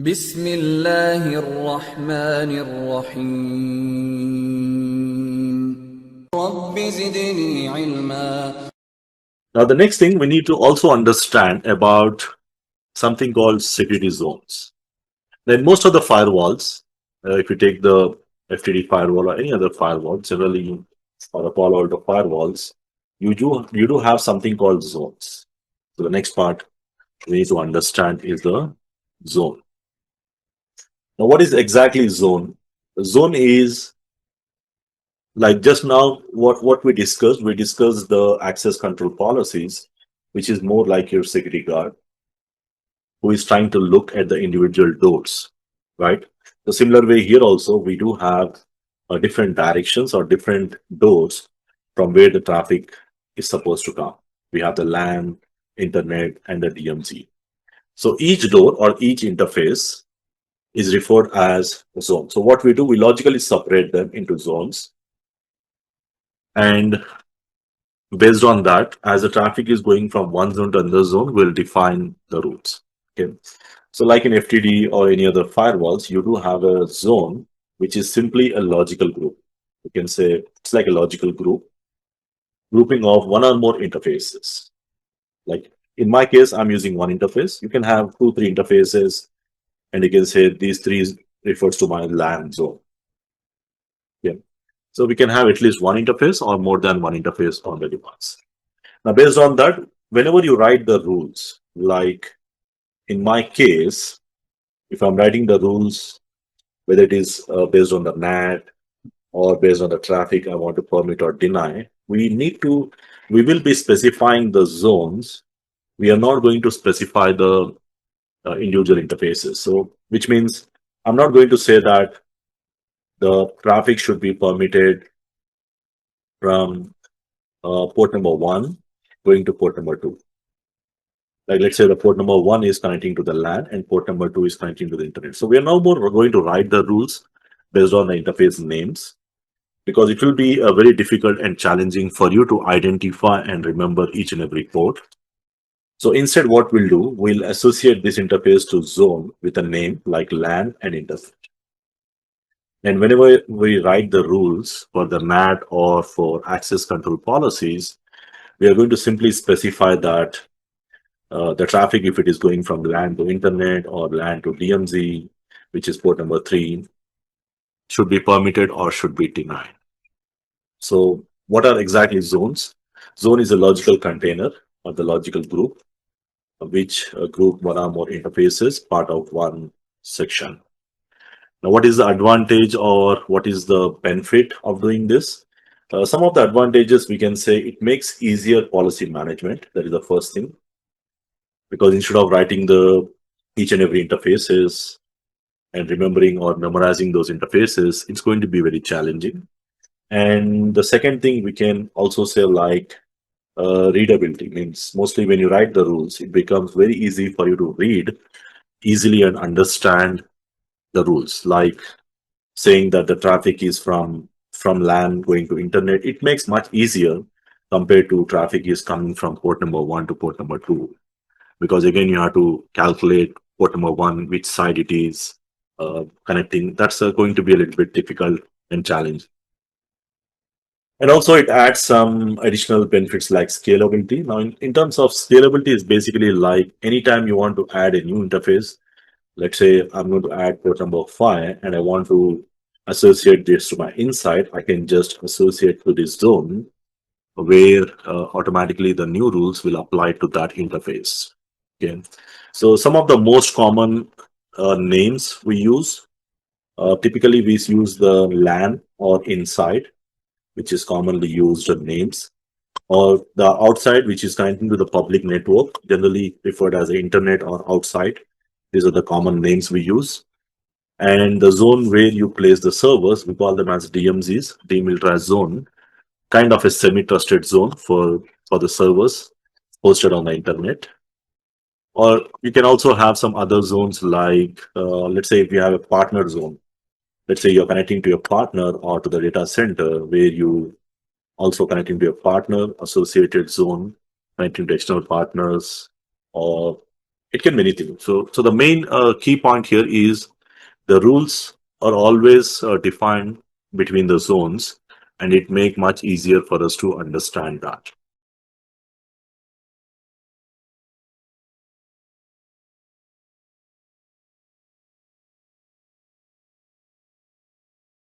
بسم الله الرحمن الرحيم رب زدني علما. Now, the next thing we need to also understand about something called security zones. Then most of the firewalls, if you take the FTD firewall or any other firewall, generally or the Palo Alto firewalls, you do have something called zones. So the next part we need to understand is the zone. Now, what is exactly zone? The zone is like just now what we discussed. We discussed the access control policies, which is more like your security guard who is trying to look at the individual doors, right? The similar way here also, we do have different directions or different doors from where the traffic is supposed to come. We have the LAN, internet, and the DMZ. So each door or each interface is referred as a zone. So what we do, we logically separate them into zones. And based on that, as the traffic is going from one zone to another zone, we'll define the routes. Okay. So like in FTD or any other firewalls, you do have a zone, which is simply a logical group. You can say it's like a logical group, grouping of one or more interfaces. Like in my case, I'm using one interface. You can have two, three interfaces, and you can say these three refers to my LAN zone. Yeah. So we can have at least one interface or more than one interface on the device. Now, based on that, whenever you write the rules, like in my case, if I'm writing the rules, whether it is based on the NAT or based on the traffic I want to permit or deny, we will be specifying the zones. We are not going to specify the individual interfaces. So, which means I'm not going to say that the traffic should be permitted from port number 1 going to port number 2. Like let's say the port number 1 is connecting to the LAN and port number 2 is connecting to the internet. So we are now more going to write the rules based on the interface names, because it will be very difficult and challenging for you to identify and remember each and every port. So instead what we'll do, we'll associate this interface to zone with a name like LAN and internet. And whenever we write the rules for the NAT or for access control policies, we are going to simply specify that the traffic, if it is going from LAN to internet or LAN to DMZ, which is port number 3, should be permitted or should be denied. So what are exactly zones? Zone is a logical container or the logical group, which group one or more interfaces part of one section. Now, what is the advantage or what is the benefit of doing this? Some of the advantages, we can say it makes easier policy management. That is the first thing, because instead of writing the each and every interfaces and remembering or memorizing those interfaces, it's going to be very challenging. And the second thing we can also say, like readability, means mostly when you write the rules, it becomes very easy for you to read easily and understand the rules. Like saying that the traffic is from LAN going to internet, it makes much easier compared to traffic is coming from port number 1 to port number 2, because again you have to calculate port number 1 which side it is connecting. That's going to be a little bit difficult and challenging. And also it adds some additional benefits like scalability. Now in terms of scalability, is basically like anytime you want to add a new interface, let's say I'm going to add port number 5 and I want to associate this to my inside, I can just associate to this zone where automatically the new rules will apply to that interface. Okay. So some of the most common names we use, typically we use the LAN or inside, which is commonly used names, or the outside, which is connecting to the public network, generally referred as the internet or outside. These are the common names we use. And the zone where you place the servers, we call them as DMZs, demilitarized zone, kind of a semi-trusted zone for the servers hosted on the internet. Or you can also have some other zones like, let's say if you have a partner zone, let's say you're connecting to your partner or to the data center where you also connecting to your partner, associated zone, connecting to external partners, or It can be anything. So the main key point here is the rules are always defined between the zones, and it make much easier for us to understand that.